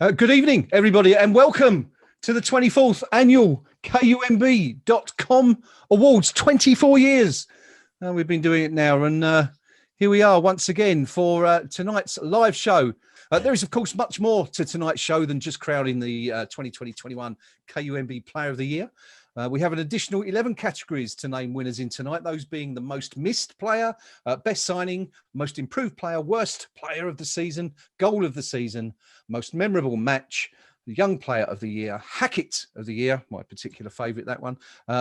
Good evening, everybody, and welcome to the 24th annual KUMB.com Awards. 24 years we've been doing it now, and here we are once again for tonight's live show. There is, of course, much more to tonight's show than just crowning the 2020-21 KUMB Player of the Year. We have an additional 11 categories to name winners in tonight, those being the most missed player, best signing, most improved player, worst player of the season, goal of the season, most memorable match, the young player of the year, Hackett of the year, my particular favourite, that one,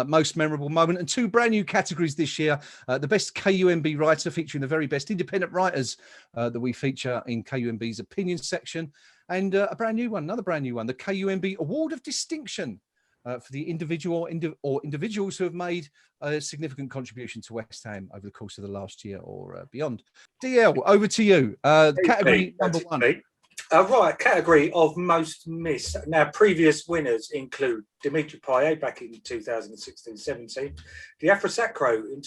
most memorable moment, and two brand new categories this year, the best KUMB writer, featuring the very best independent writers that we feature in KUMB's opinion section, and a brand new one, another brand new one, the KUMB Award of Distinction, for the individual or individuals who have made a significant contribution to West Ham over the course of the last year or beyond. DL, over to you. Category number one. Right, category of most missed. Now, previous winners include Dimitri Payet back in 2016-17, Diafra Sakho in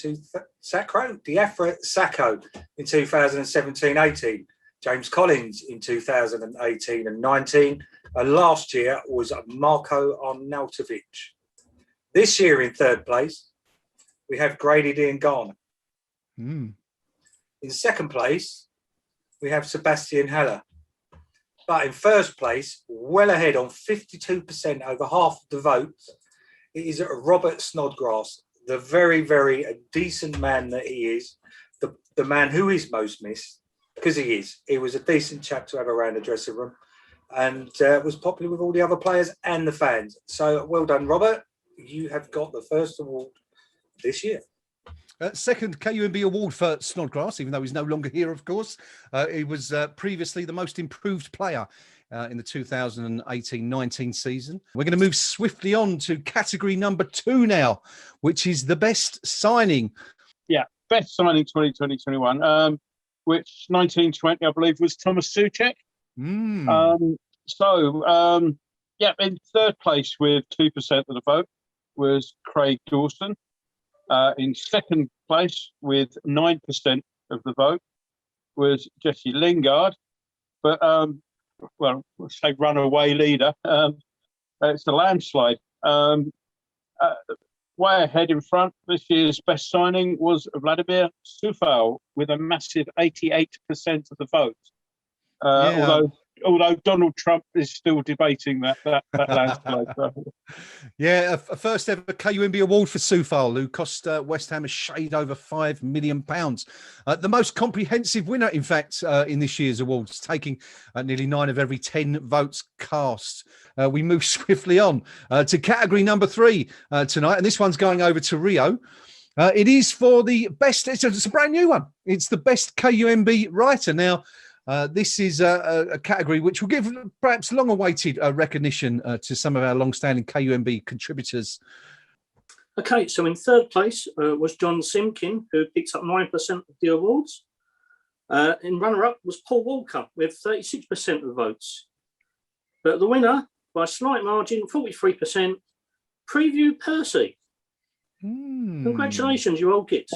2017-18, James Collins in 2018 and 19, and last year was Marko Arnautovic. This year in third place, we have Grady Diangana. In second place, we have Sebastian Haller. But in first place, well ahead on 52%, over half of the votes, it is Robert Snodgrass, the very, very decent man that he is, the man who is most missed, because he is. He was a decent chap to have around the dressing room, and was popular with all the other players and the fans. So well done, Robert. You have got the first award this year. Second KUMB award for Snodgrass, even though he's no longer here, of course. He was previously the most improved player in the 2018-19 season. We're going to move swiftly on to category number 2 now, which is the best signing. Yeah, best signing 2020-21, which 1920, I believe, was Thomas Souček. In third place with 2% of the vote was Craig Dawson. In second place with 9% of the vote was Jesse Lingard. But, we'll say runaway leader. It's a landslide. Way ahead in front, this year's best signing was Vladimir Coufal with a massive 88% of the vote. Although Donald Trump is still debating that landslide. Yeah, a first ever KUMB award for Coufal, who cost West Ham a shade over £5 million. The most comprehensive winner, in fact, in this year's awards, taking nearly 9 of every 10 votes cast. We move swiftly on to category number 3 tonight, and this one's going over to Rio. It is for the best, it's a brand new one. It's the best KUMB writer. Now, this is a category which will give perhaps long-awaited recognition to some of our long-standing KUMB contributors. Okay, so in third place was John Simkin, who picked up 9% of the awards. In runner-up was Paul Walker with 36% of the votes. But the winner, by a slight margin, 43%, Preview Percy. Congratulations, you old gits.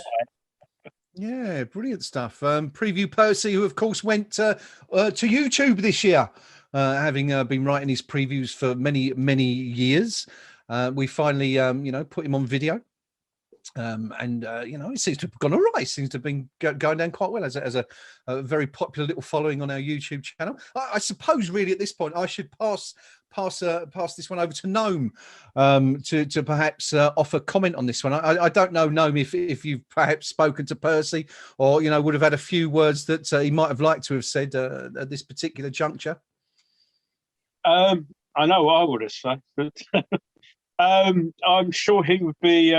Yeah, brilliant stuff. Preview Percy, who of course went to YouTube this year, having been writing his previews for many years. We finally, put him on video, and it seems to have gone all right. It seems to have been going down quite well as a very popular little following on our YouTube channel. I suppose really at this point I should pass this one over to Gnome to perhaps offer comment on this one. I don't know, Gnome, if you've perhaps spoken to Percy or would have had a few words that he might have liked to have said at this particular juncture. I know what I would have said, but I'm sure he would be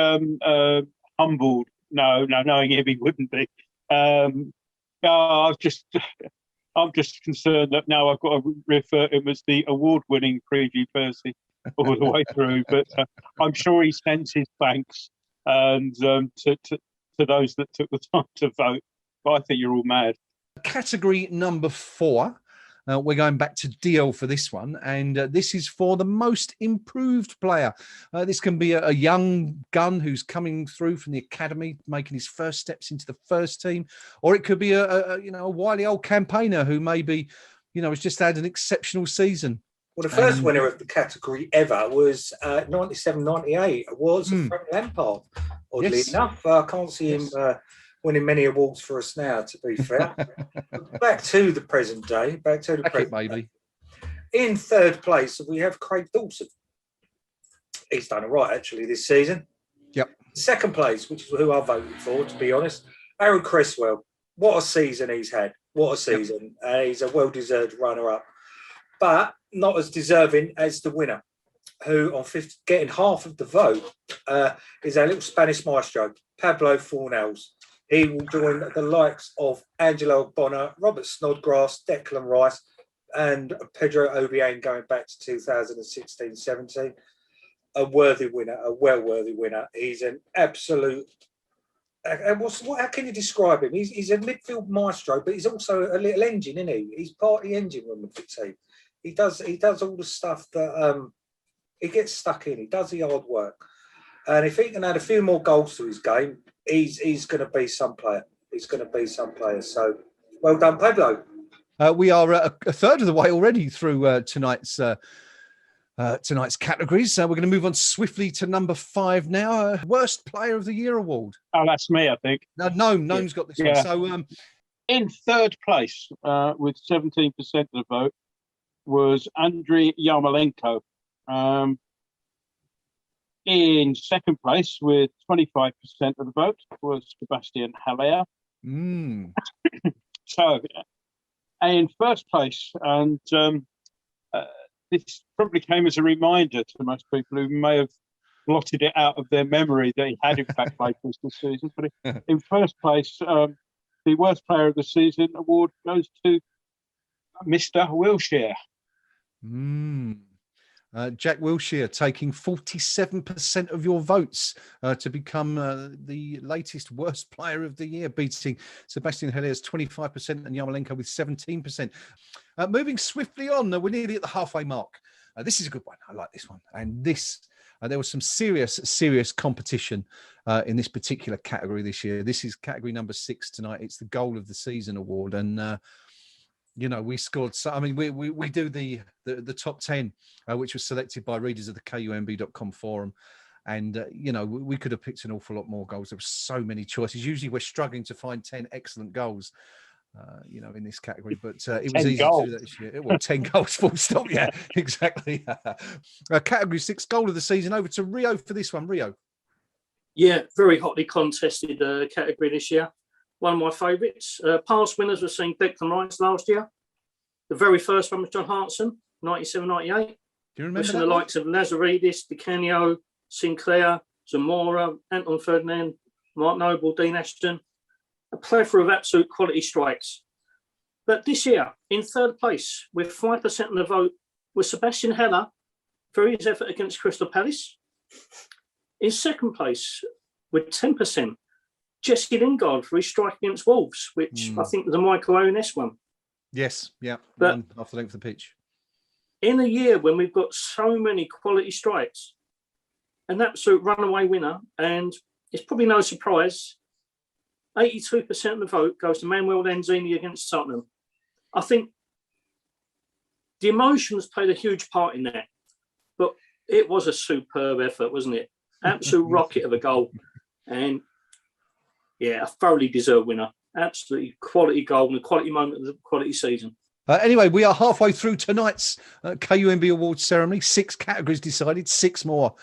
humbled. No, knowing him, he wouldn't be. I'm just concerned that now I've got to refer to him as the award-winning Preview Percy all the way through. But I'm sure he sends his thanks and to those that took the time to vote. But I think you're all mad. Category number 4. We're going back to DL for this one, and this is for the most improved player. This can be a young gun who's coming through from the academy, making his first steps into the first team, or it could be a wily old campaigner who maybe has just had an exceptional season. Well, the first winner of the category ever was 97-98. It was Frank Lampard. Oddly enough, I can't see him winning many awards for us now, to be fair. Back to the present day. Maybe. In third place, we have Craig Dawson. He's done all right, actually, this season. Yep. Second place, which is who I voted for, to be honest, Aaron Cresswell. What a season he's had. What a season. Yep. He's a well-deserved runner-up. But not as deserving as the winner, who on getting half of the vote is our little Spanish maestro, Pablo Fornells. He will join the likes of Angelo Bonner, Robert Snodgrass, Declan Rice, and Pedro Obiang going back to 2016-17. A worthy winner, a well-worthy winner. He's an absolute... how can you describe him? He's a midfield maestro, but he's also a little engine, isn't he? He's part of the engine room of the team. He does all the stuff that he gets stuck in. He does the hard work, and if he can add a few more goals to his game, he's going to be some player. He's going to be some player. So, well done, Pablo. We are a third of the way already through tonight's categories. We're going to move on swiftly to number 5 now. Worst Player of the Year award. Oh, that's me, I think. No, Gnome's got this one. So, in third place with 17% of the vote was Andriy Yarmolenko. In second place with 25% of the vote was Sebastian Haller. So, in first place, and this probably came as a reminder to most people who may have blotted it out of their memory that he had in fact played this season. But in first place, the worst player of the season award goes to Mr. Wilshere. Jack Wilshere taking 47% of your votes to become the latest worst player of the year, beating Sebastian Heller's 25% and Yarmolenko with 17%. Moving swiftly on, we're nearly at the halfway mark. This is a good one. I like this one. And there was some serious competition in this particular category this year. This is category number 6 tonight. It's the Goal of the Season award. And we scored. So, I mean, we do the top 10, which was selected by readers of the KUMB.com forum, and we could have picked an awful lot more goals. There were so many choices. Usually, we're struggling to find 10 excellent goals, in this category, but it was easy to do that this year. Well, 10 goals, full stop. Yeah, exactly. Category 6, Goal of the Season. Over to Rio for this one. Rio. Yeah, very hotly contested category this year. One of my favourites. Past winners were seeing Declan Rice last year. The very first one was John Hartson, 97-98. Do you remember that? The likes of Lazaridis, Di Canio, Sinclair, Zamora, Anton Ferdinand, Mark Noble, Dean Ashton. A plethora of absolute quality strikes. But this year, in third place, with 5% of the vote, was Sebastian Haller for his effort against Crystal Palace. In second place, with 10%, Jesse Lingard for his strike against Wolves, which I think was a Michael Owen-esque one. Yes, yeah, but one off the length of the pitch. In a year when we've got so many quality strikes, an absolute runaway winner, and it's probably no surprise, 82% of the vote goes to Manuel Lanzini against Tottenham. I think the emotions played a huge part in that, but it was a superb effort, wasn't it? Absolute rocket of a goal. And yeah, a thoroughly deserved winner. Absolutely quality goal and a quality moment of the quality season. Anyway, we are halfway through tonight's KUMB Awards ceremony. 6 categories decided, 6 more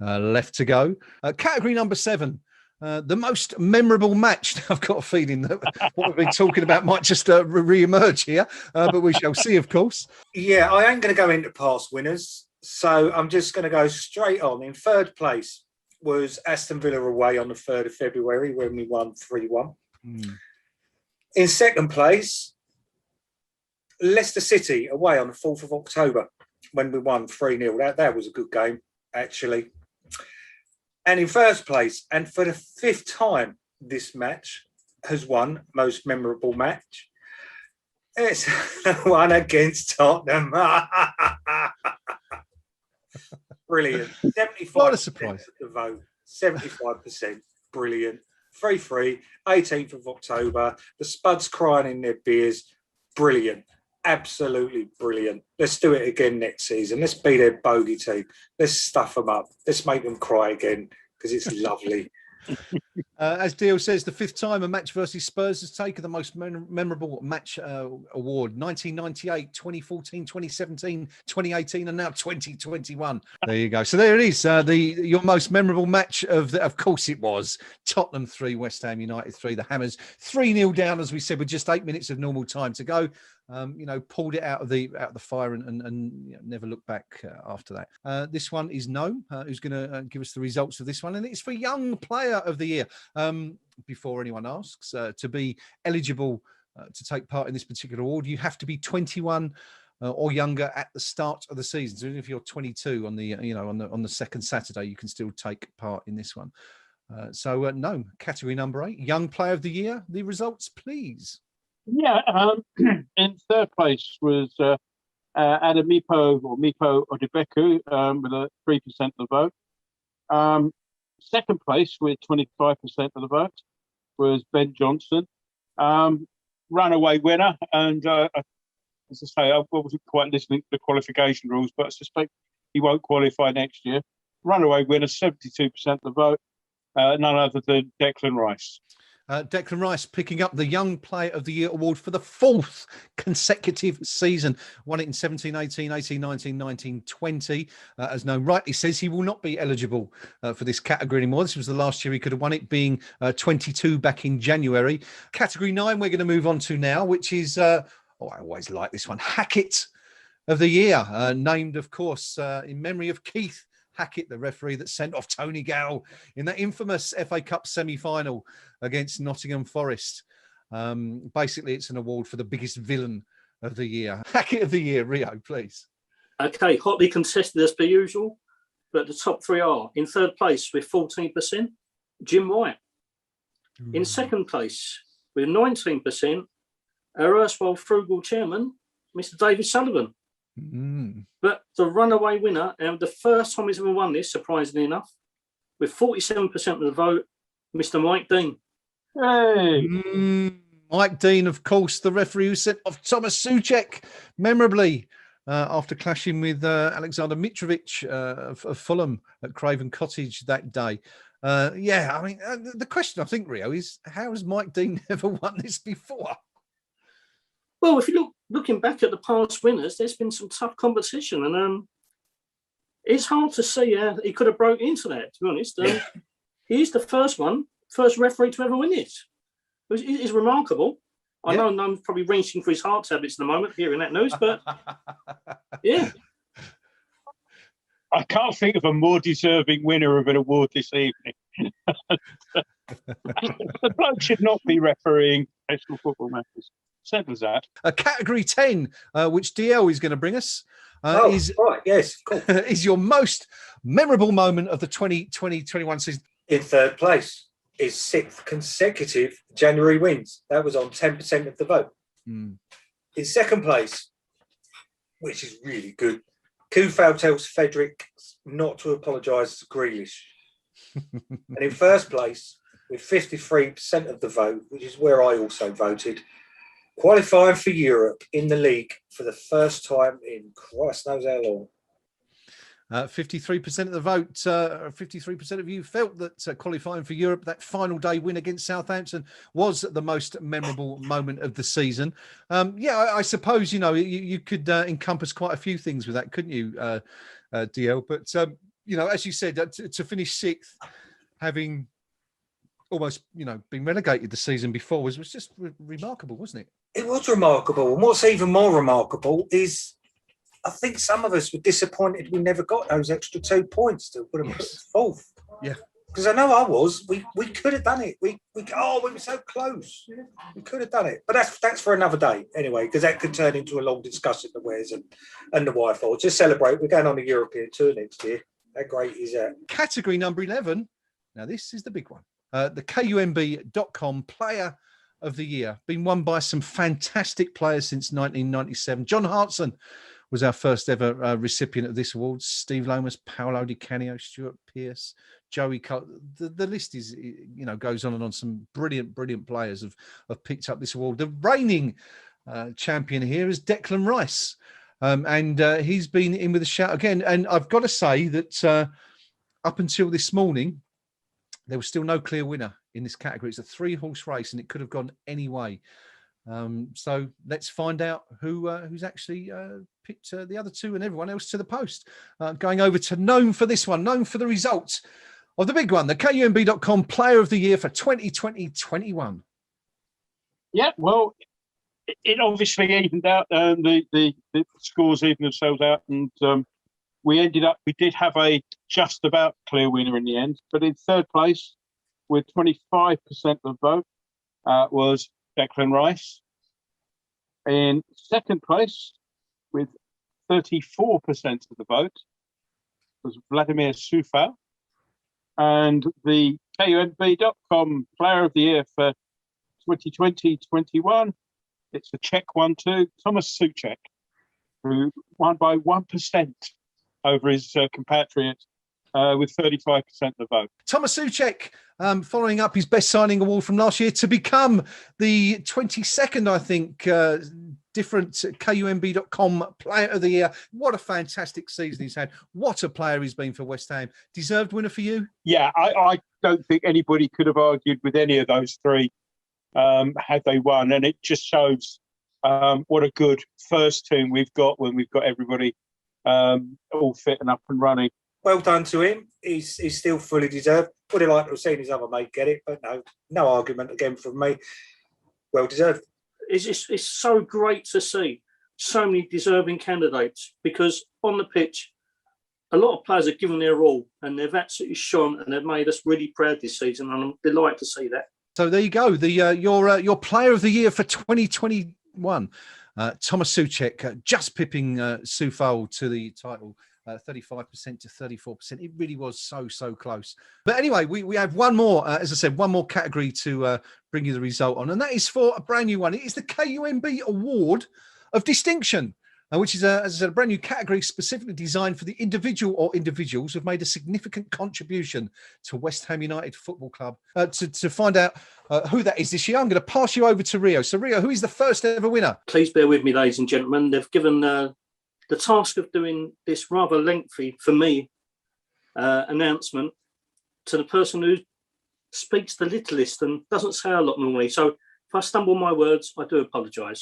left to go. Category number 7, the most memorable match. I've got a feeling that what we've been talking about might just re-emerge here, but we shall see, of course. Yeah, I ain't going to go into past winners, so I'm just going to go straight on. In third place was Aston Villa away on the 3rd of February when we won 3-1. In second place, Leicester City away on the 4th of October when we won 3-0. That was a good game, actually. And in first place, and for the 5th time this match has won most memorable match, it's one against Tottenham. Brilliant. 75% What a surprise. of the vote. 75%. Brilliant. 3-3, 18th of October. The Spuds crying in their beers. Brilliant. absolutely brilliant. Let's do it again next season. Let's be their bogey team. Let's stuff them up. Let's make them cry again because it's lovely. As Deal says, the 5th time a match versus Spurs has taken the most memorable match award. 1998, 2014, 2017, 2018, and now 2021. There you go. So there it is. Your most memorable match of course it was. Tottenham 3, West Ham United 3. The Hammers 3-0 down, as we said, with just 8 minutes of normal time to go. Pulled it out of the fire and never looked back after that. This one is Gnome, who's going to give us the results of this one, and it's for Young Player of the Year. Before anyone asks, to be eligible to take part in this particular award, you have to be 21 or younger at the start of the season. So even if you're 22 on the second Saturday, you can still take part in this one. Gnome, category number 8, Young Player of the Year. The results, please. Yeah, in 3rd place was Adamipo Odebeku with a 3% of the vote. 2nd place with 25% of the vote was Ben Johnson. Runaway winner, and as I say, I wasn't quite listening to the qualification rules, but I suspect he won't qualify next year. Runaway winner, 72% of the vote, none other than Declan Rice. Declan Rice picking up the Young Player of the Year award for the 4th consecutive season. Won it in 17, 18, 18, 19, 19, 20. As Gnome rightly says, he will not be eligible for this category anymore. This was the last year he could have won it, being 22 back in January. Category 9 we're going to move on to now, which is, I always like this one, Hackett of the Year. Named, of course, in memory of Keith Hackett, the referee that sent off Tony Gale in that infamous FA Cup semi-final against Nottingham Forest. Basically, it's an award for the biggest villain of the year. Hackett of the Year, Rio, please. Okay, hotly contested as per usual, but the top 3 are in 3rd place with 14%, Jim White. In 2nd place with 19%, our erstwhile frugal chairman, Mr. David Sullivan. But the runaway winner, and the first time he's ever won this, surprisingly enough, with 47% of the vote, Mr. Mike Dean. Hey, Mike Dean, of course, the referee who sent off Thomas Souček memorably after clashing with Alexander Mitrovic of Fulham at Craven Cottage that day. The question, I think, Rio, is how has Mike Dean never won this before? Well, if you looking back at the past winners, there's been some tough competition, and it's hard to see how he could have broke into that, to be honest. He's the first referee to ever win it. It's remarkable. I know I'm probably reaching for his heart tablets at the moment, hearing that news, but yeah. I can't think of a more deserving winner of an award this evening. The bloke should not be refereeing professional football matches. Simple as that. Category 10, which DL is going to bring us, Yes, cool. is your most memorable moment of the 2020-21 season. In 3rd place is 6th consecutive January wins. That was on 10% of the vote. In 2nd place, which is really good, Kufal tells Frederick not to apologise to Grealish. And in 1st place, with 53% of the vote, which is where I also voted, qualifying for Europe in the league for the first time in Christ knows how long. 53% of the vote, 53% of you felt that qualifying for Europe, that final day win against Southampton, was the most memorable moment of the season. I suppose, you could encompass quite a few things with that, couldn't you, DL? But, as you said, to finish 6th, having almost, been relegated the season before was just remarkable, wasn't it? It was remarkable. And what's even more remarkable is I think some of us were disappointed we never got those extra 2 points to put them at 4th. Yeah. Because I know I was. We could have done it. We were so close. We could have done it. But that's for another day anyway, because that could turn into a long discussion, the Wares and the Wi-Fi. Just celebrate. We're going on a European tour next year. How great is that? Category number 11. Now, this is the big one. The KUMB.com Player of the Year. Been won by some fantastic players since 1997. John Hartson was our first ever recipient of this award. Steve Lomas, Paolo Di Canio, Stuart Pearce, Joey Cole. The list is, goes on and on. Some brilliant players have picked up this award. The reigning champion here is Declan Rice. And he's been in with a shout again. And I've got to say that up until this morning, there was still no clear winner in this category. It's a 3-horse race and it could have gone any way. So let's find out who's actually picked the other two and everyone else to the post. Going over to Gnome for this one. Gnome for the results of the big one, the KUMB.com Player of the Year for 2020-21. Yeah, well, it obviously evened out. The scores evened themselves out, and we did have a just about clear winner in the end. But in third place, with 25% of the vote, was Declan Rice. In second place, with 34% of the vote, was Vladimir Sufal. And the KUMB.com Player of the Year for 2020-21, it's a Czech one too, Thomas Souček, who won by 1% over his compatriot with 35% of the vote. Thomas Souček, following up his best signing award from last year to become the 22nd, I think, different KUMB.com Player of the Year. What a fantastic season he's had. What a player he's been for West Ham. Deserved winner for you? Yeah, I don't think anybody could have argued with any of those three had they won. And it just shows what a good first team we've got when we've got everybody all fit and up and running. Well done to him. He's still fully deserved. Would have liked to have seen his other mate get it, but no argument again from me. Well deserved. It's so great to see so many deserving candidates, because on the pitch, a lot of players have given their all and they've absolutely shone and they've made us really proud this season, and I'm delighted to see that. So there you go. The your Player of the Year for 2021, Thomas Souček, just pipping Sufal to the title. 35% to 34%. It really was so close. But anyway, we have one more, as I said, one more category to bring you the result on, and that is for a brand new one. It is the KUMB Award of Distinction, which is, as I said, a brand new category specifically designed for the individual or individuals who've made a significant contribution to West Ham United Football Club. To find out who that is this year, I'm going to pass you over to Rio. So Rio, who is the first ever winner? Please bear with me, ladies and gentlemen. They've given the task of doing this rather lengthy, for me, announcement to the person who speaks the littlest and doesn't say a lot normally. So if I stumble my words, I do apologise.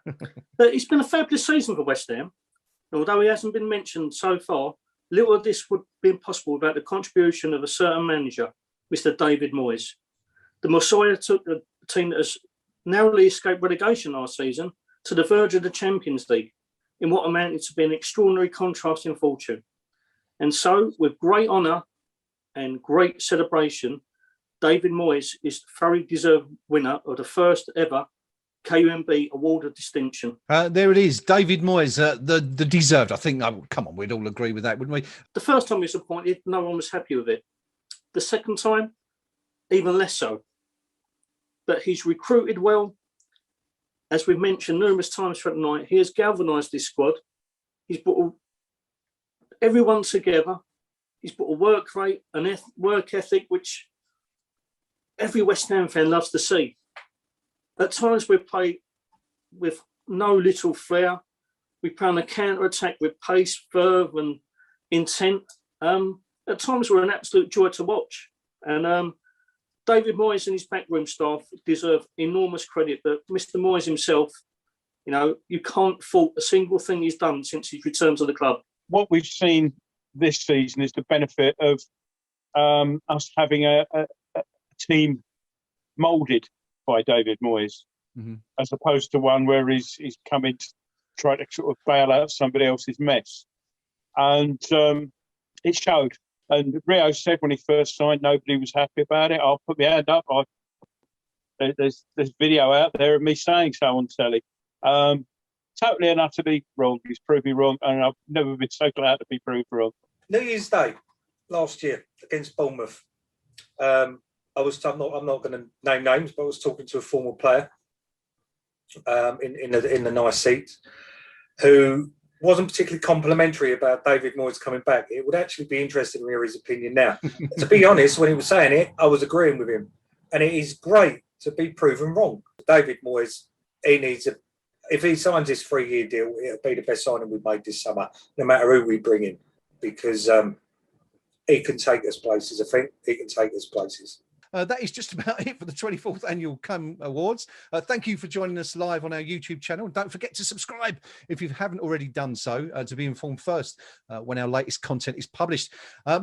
But it's been a fabulous season for West Ham. Although he hasn't been mentioned so far, little of this would be possible without the contribution of a certain manager, Mr. David Moyes. The Messiah took a team that has narrowly escaped relegation last season to the verge of the Champions League, in what amounted to be an extraordinary contrast in fortune. And so, with great honour and great celebration, David Moyes is the thoroughly deserved winner of the first ever KUMB Award of Distinction. There it is, David Moyes, the deserved. I think, come on, we'd all agree with that, wouldn't we? The first time he was appointed, no one was happy with it. The second time, even less so. But he's recruited well. As we've mentioned numerous times throughout the night, he has galvanised this squad. He's brought everyone together. He's brought a work rate, work ethic, which every West Ham fan loves to see. At times we play with no little flair. We play on a counter-attack with pace, verve and intent. At times we're an absolute joy to watch. And David Moyes and his backroom staff deserve enormous credit, but Mr. Moyes himself, you can't fault a single thing he's done since his return to the club. What we've seen this season is the benefit of us having a team moulded by David Moyes, as opposed to one where he's come in to try to sort of bail out somebody else's mess. And it showed. And Rio said when he first signed, nobody was happy about it. I'll put my hand up. There's video out there of me saying so on telly. Totally and utterly wrong. He's proved me wrong, and I've never been so glad to be proved wrong. New Year's Day last year against Bournemouth. I'm not going to name names, but I was talking to a former player in the nice seat who wasn't particularly complimentary about David Moyes coming back. It would actually be interesting to hear his opinion now. To be honest, when he was saying it, I was agreeing with him. And it is great to be proven wrong. David Moyes, he needs if he signs his 3-year deal, it'll be the best signing we've made this summer, no matter who we bring in, because he can take us places. I think he can take us places. That is just about it for the 24th annual KUMB Awards. Thank you for joining us live on our YouTube channel. And don't forget to subscribe if you haven't already done so, to be informed first when our latest content is published.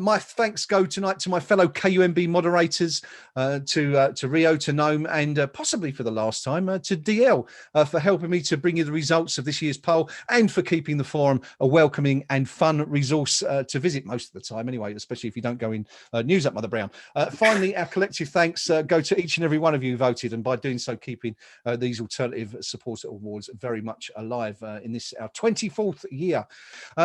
My thanks go tonight to my fellow KUMB moderators, to Rio, to Gnome, and possibly for the last time to DL for helping me to bring you the results of this year's poll and for keeping the forum a welcoming and fun resource to visit most of the time anyway, especially if you don't go in News Up Mother Brown. Finally, our collective thanks go to each and every one of you who voted, and by doing so keeping these alternative supporter awards very much alive in this our 24th year.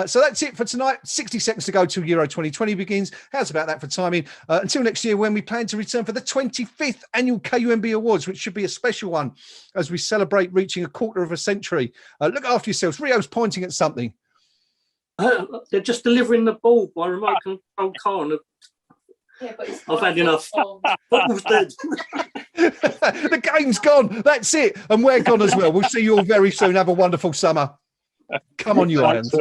So that's it for tonight. 60 seconds to go till Euro 2020 begins. How's about that for timing? Until next year, when we plan to return for the 25th annual KUMB Awards, which should be a special one as we celebrate reaching a quarter of a century. Look after yourselves. Rio's pointing at something. They're just delivering the ball by remote control car. Yeah, but I've had enough. Football's dead. The game's gone. That's it. And we're gone as well. We'll see you all very soon. Have a wonderful summer. Come on, you Irons.